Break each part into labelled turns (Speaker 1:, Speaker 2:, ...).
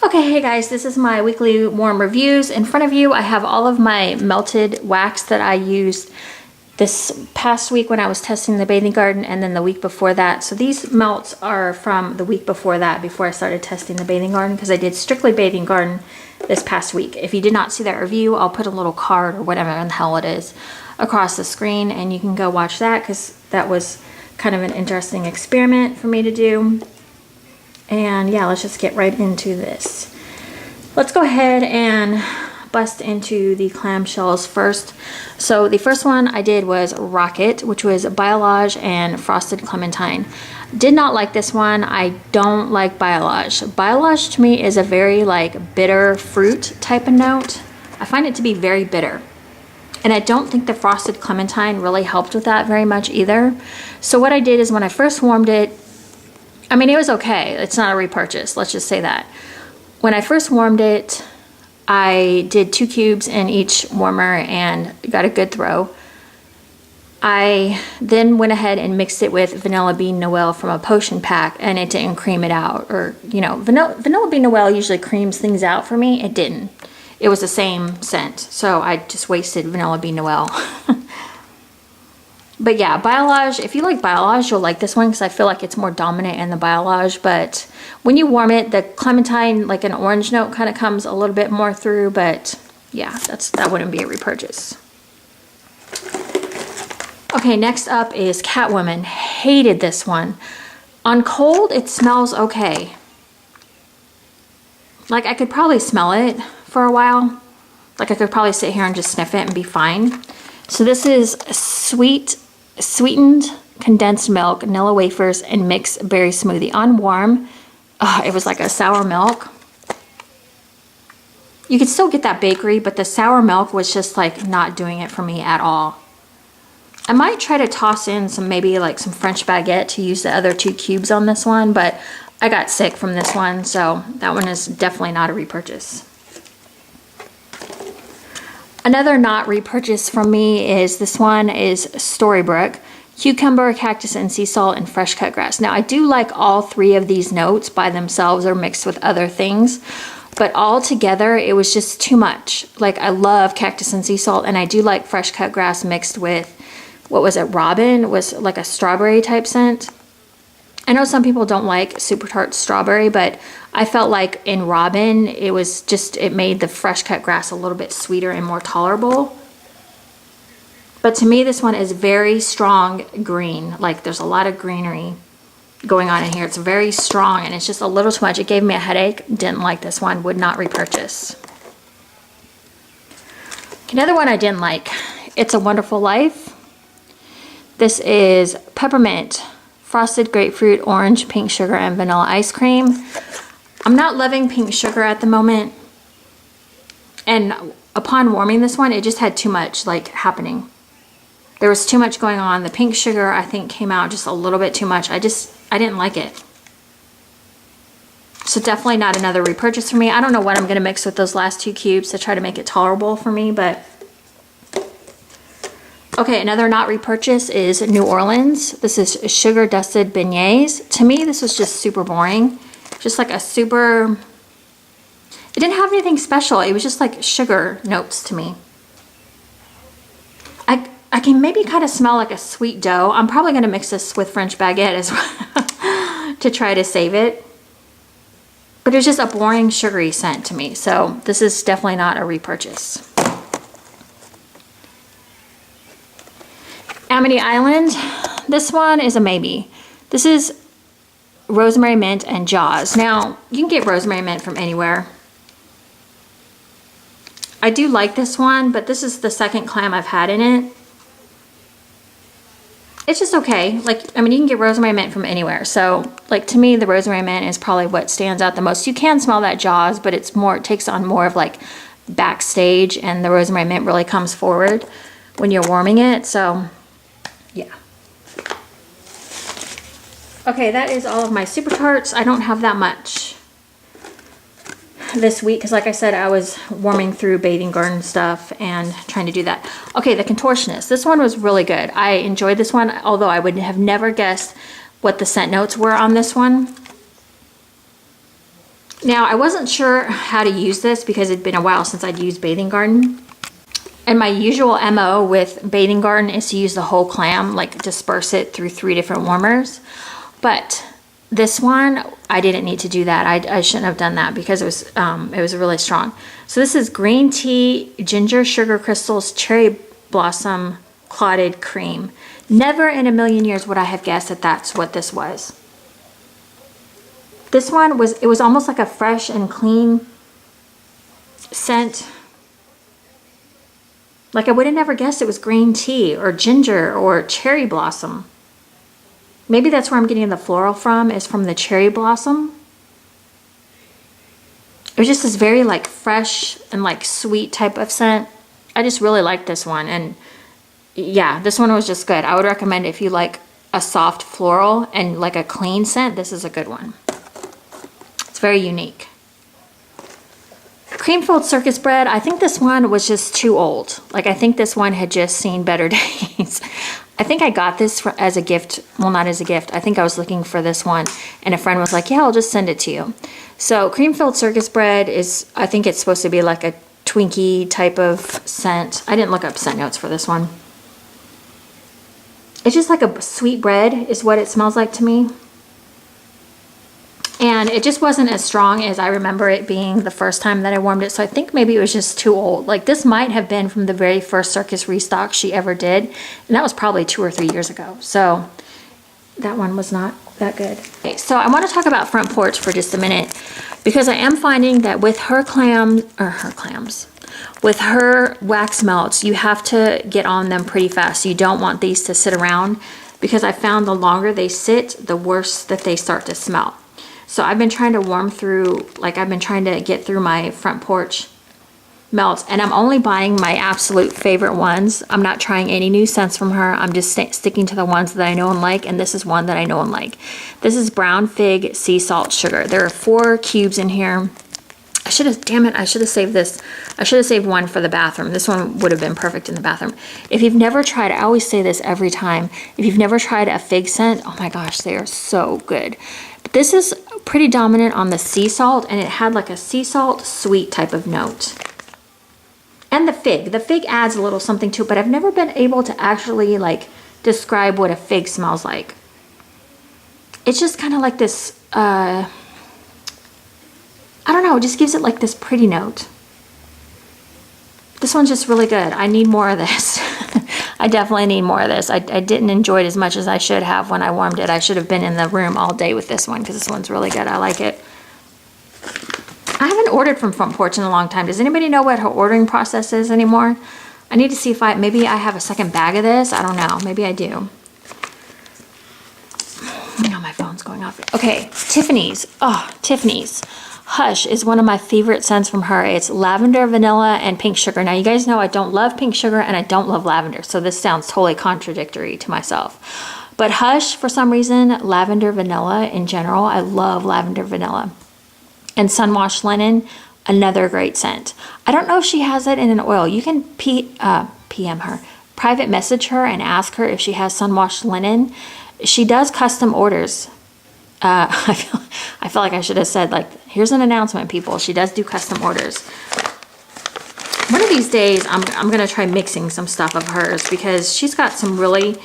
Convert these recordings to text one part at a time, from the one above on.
Speaker 1: Okay, hey guys, this is my weekly warm reviews. In front of you, I have all of my melted wax that I used this past week when I was testing the bathing garden, and then the week before that. So these melts are from the week before that, before I started testing the bathing garden, because I did strictly bathing garden this past week. If you did not see that review, I'll put a little card or whatever the hell it is across the screen, and you can go watch that, because that was kind of an interesting experiment for me to do. And yeah, let's just get right into this. Let's go ahead and bust into the clamshells first. So the first one I did was Rocket, which was Biolage and Frosted Clementine. Did not like this one. I don't like Biolage. Biolage to me is a very like bitter fruit type of note. I find it to be very bitter. And I don't think the Frosted Clementine really helped with that very much either. So what I did is when I first warmed it, I mean, it was okay. It's not a repurchase. Let's just say that. When I first warmed it, I did 2 cubes in each warmer and got a good throw. I then went ahead and mixed it with Vanilla Bean Noel from a potion pack, and it didn't cream it out. Or, you know, Vanilla Bean Noel usually creams things out for me. It didn't. It was the same scent. So I just wasted Vanilla Bean Noel. But yeah, Biolage, if you like Biolage, you'll like this one because I feel like it's more dominant in the Biolage. But when you warm it, the Clementine, like an orange note, kind of comes a little bit more through. But yeah, that wouldn't be a repurchase. Okay, next up is Catwoman. Hated this one. On cold, it smells okay. Like I could probably smell it for a while. Like I could probably sit here and just sniff it and be fine. So this is sweetened condensed milk, vanilla wafers, and mixed berry smoothie. On warm, it was like a sour milk. You could still get that bakery, but the sour milk was just like not doing it for me at all. I might try to toss in some, maybe like some French baguette to use the other 2 cubes on this one, but I got sick from this one, so that one is definitely not a repurchase. Another not repurchase from me is this one is Storybrooke. Cucumber, cactus, and sea salt, and fresh cut grass. Now I do like all 3 of these notes by themselves or mixed with other things, but all together it was just too much. Like I love cactus and sea salt, and I do like fresh cut grass mixed with, what was it, Robin? It was like a strawberry type scent. I know some people don't like super tart strawberry, but I felt like in Robin, it was just, it made the fresh cut grass a little bit sweeter and more tolerable. But to me, this one is very strong green. Like there's a lot of greenery going on in here. It's very strong and it's just a little too much. It gave me a headache. Didn't like this one. Would not repurchase. Another one I didn't like. It's a Wonderful Life. This is peppermint, frosted grapefruit, orange, pink sugar, and vanilla ice cream. I'm not loving pink sugar at the moment. And upon warming this one, it just had too much like happening. There was too much going on. The pink sugar, I think, came out just a little bit too much. I didn't like it. So definitely not another repurchase for me. I don't know what I'm going to mix with those last 2 cubes to try to make it tolerable for me, but... Okay, another not repurchase is New Orleans. This is sugar dusted beignets. To me, this was just super boring. Just like a super... It didn't have anything special. It was just like sugar notes to me. I can maybe kind of smell like a sweet dough. I'm probably going to mix this with French baguette as well to try to save it. But it was just a boring sugary scent to me. So this is definitely not a repurchase. Amity Island. This one is a maybe. This is rosemary mint and Jaws. Now, you can get rosemary mint from anywhere. I do like this one, but this is the second clam I've had in it. It's just okay. Like, I mean, you can get rosemary mint from anywhere. So, like, to me, the rosemary mint is probably what stands out the most. You can smell that Jaws, but it's more, it takes on more of like backstage, and the rosemary mint really comes forward when you're warming it. So, yeah. Okay, that is all of my Super Tarts. I don't have that much this week because, like I said, I was warming through bathing garden stuff and trying to do that. Okay, the Contortionist. This one was really good. I enjoyed this one, although I would have never guessed what the scent notes were on this one. Now, I wasn't sure how to use this because it'd been a while since I'd used Bathing Garden. And my usual MO with Bathing Garden is to use the whole clam, like disperse it through 3 different warmers. But this one, I didn't need to do that. I shouldn't have done that because it was really strong. So this is green tea, ginger sugar crystals, cherry blossom, clotted cream. Never in a million years would I have guessed that that's what this was. This one it was almost like a fresh and clean scent. Like I would have never guessed it was green tea or ginger or cherry blossom. Maybe that's where I'm getting the floral from, is from the cherry blossom. It was just this very like fresh and like sweet type of scent. I just really like this one. And yeah, this one was just good. I would recommend if you like a soft floral and like a clean scent, this is a good one. It's very unique. Cream-filled circus bread, I think this one was just too old. Like I think this one had just seen better days. I think I got this as a gift. Well, not as a gift. I think I was looking for this one and a friend was like, yeah, I'll just send it to you. So cream-filled circus bread is, I think it's supposed to be like a Twinkie type of scent. I didn't look up scent notes for this one. It's just like a sweet bread is what it smells like to me. And it just wasn't as strong as I remember it being the first time that I warmed it. So I think maybe it was just too old. Like this might have been from the very first circus restock she ever did. And that was probably 2 or 3 years ago. So that one was not that good. Okay, so I want to talk about Front Porch for just a minute. Because I am finding that with with her wax melts, you have to get on them pretty fast. You don't want these to sit around. Because I found the longer they sit, the worse that they start to smell. So I've been trying to warm through, like I've been trying to get through my Front Porch melts, and I'm only buying my absolute favorite ones. I'm not trying any new scents from her. I'm just sticking to the ones that I know and like, and this is one that I know and like. This is Brown Fig Sea Salt Sugar. There are 4 cubes in here. I should have, damn it, I should have saved this. I should have saved one for the bathroom. This one would have been perfect in the bathroom. If you've never tried, I always say this every time, if you've never tried a fig scent, oh my gosh, they are so good. But this is pretty dominant on the sea salt, and it had like a sea salt sweet type of note. And the fig adds a little something to it, but I've never been able to actually like describe what a fig smells like. It's just kind of like this, I don't know, it just gives it like this pretty note. This one's just really good. I need more of this. I definitely need more of this. I didn't enjoy it as much as I should have when I warmed it. I should have been in the room all day with this one because this one's really good. I like it. I haven't ordered from Front Porch in a long time. Does anybody know what her ordering process is anymore? I need to see if maybe I have a second bag of this. I don't know. Maybe I do. Oh, my phone's going off. Okay, Tiffany's. Oh, Tiffany's. Hush is one of my favorite scents from her. It's lavender, vanilla, and pink sugar. Now, you guys know I don't love pink sugar and I don't love lavender, so this sounds totally contradictory to myself. But Hush, for some reason, lavender, vanilla in general, I love lavender, vanilla. And Sunwashed Linen, another great scent. I don't know if she has it in an oil. You can PM her, private message her and ask her if she has Sunwashed Linen. She does custom orders. I feel like I should have said, like, here's an announcement, people. She does do custom orders. One of these days, I'm going to try mixing some stuff of hers because she's got some really,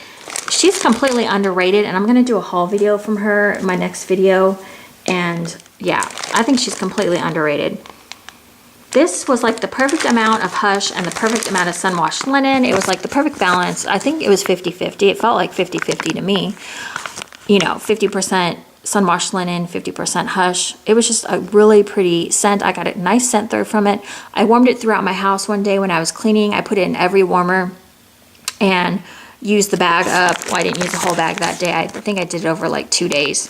Speaker 1: she's completely underrated, and I'm going to do a haul video from her in my next video. And yeah, I think she's completely underrated. This was like the perfect amount of Hush and the perfect amount of Sunwashed Linen. It was like the perfect balance. I think it was 50-50. It felt like 50-50 to me. You know, 50% Sunwashed Linen, 50% Hush. It was just a really pretty scent. I got a nice scent through from it. I warmed it throughout my house one day when I was cleaning. I put it in every warmer and used the bag up. Well, I didn't use the whole bag that day. I think I did it over like 2 days.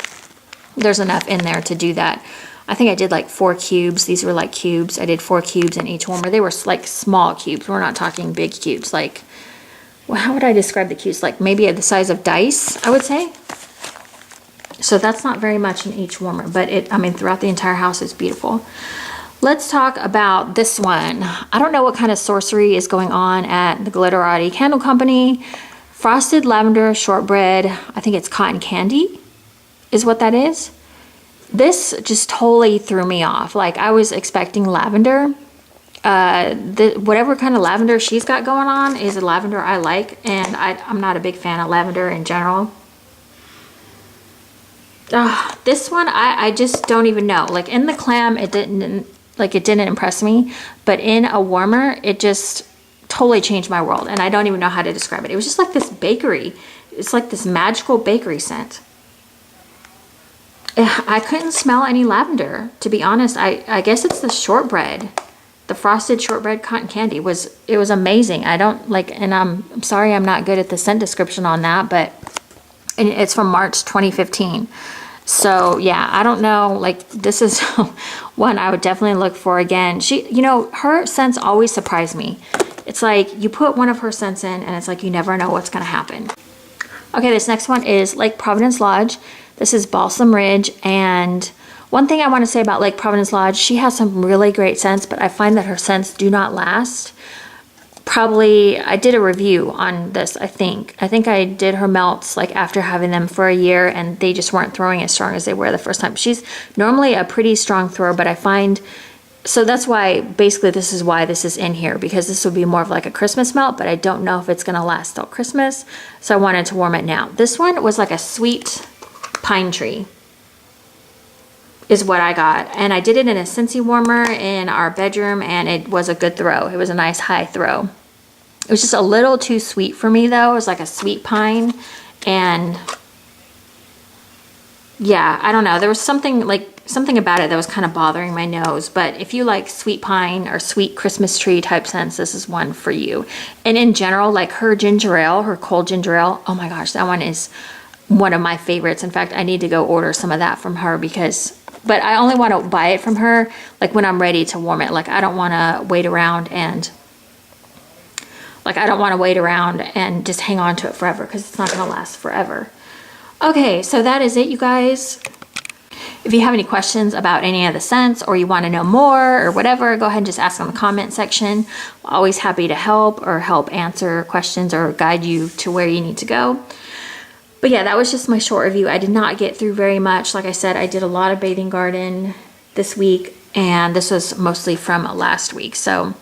Speaker 1: There's enough in there to do that. I think I did like 4 cubes. These were like cubes. I did 4 cubes in each warmer. They were like small cubes. We're not talking big cubes. Like, well, how would I describe the cubes? Like maybe the size of dice, I would say. So that's not very much in each warmer, but I mean, throughout the entire house, it's beautiful. Let's talk about this one. I don't know what kind of sorcery is going on at the Glitterati Candle Company. Frosted Lavender Shortbread. I think it's cotton candy is what that is. This just totally threw me off. Like, I was expecting lavender. Whatever kind of lavender she's got going on is a lavender I like, and I'm not a big fan of lavender in general. This one, I just don't even know. Like, in the clam, it didn't impress me, but in a warmer, it just totally changed my world, and I don't even know how to describe it. It was just like this bakery. It's like this magical bakery scent. I couldn't smell any lavender, to be honest. I guess it's the shortbread. The frosted shortbread cotton candy was amazing. I don't like, and I'm sorry I'm not good at the scent description on that, but it's from March 2015. So yeah, I don't know, like, this is one I would definitely look for again. She, you know, her scents always surprise me. It's like you put one of her scents in and it's like you never know what's gonna happen. Okay, this next one is Lake Providence Lodge. This is Balsam Ridge, and one thing I want to say about Lake Providence Lodge, she has some really great scents, but I find that her scents do not last. Probably, I did a review on this, I think. I did her melts like after having them for a year, and they just weren't throwing as strong as they were the first time. She's normally a pretty strong thrower, but I find, so that's why, basically this is why this is in here, because this would be more of like a Christmas melt, but I don't know if it's gonna last till Christmas, so I wanted to warm it now. This one was like a sweet pine tree is what I got, and I did it in a Scentsy warmer in our bedroom, and it was a good throw. It was a nice high throw. It was just a little too sweet for me though. It was like a sweet pine, and yeah, I don't know. There was something about it that was kind of bothering my nose, but if you like sweet pine or sweet Christmas tree type scents, this is one for you. And in general, like her ginger ale, her cold ginger ale, oh my gosh, that one is one of my favorites. In fact, I need to go order some of that from her but I only want to buy it from her like when I'm ready to warm it. Like, I don't want to wait around and just hang on to it forever, because it's not going to last forever. Okay, so that is it, you guys. If you have any questions about any of the scents, or you want to know more or whatever, go ahead and just ask in the comment section. I'm always happy to help answer questions or guide you to where you need to go. But yeah, that was just my short review. I did not get through very much. Like I said, I did a lot of bathing garden this week, and this was mostly from last week. So,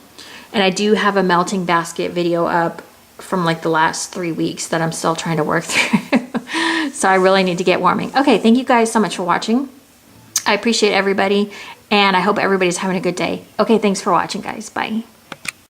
Speaker 1: and I do have a melting basket video up from like the last 3 weeks that I'm still trying to work through. So I really need to get warming. Okay, thank you guys so much for watching. I appreciate everybody, and I hope everybody's having a good day. Okay, thanks for watching, guys. Bye.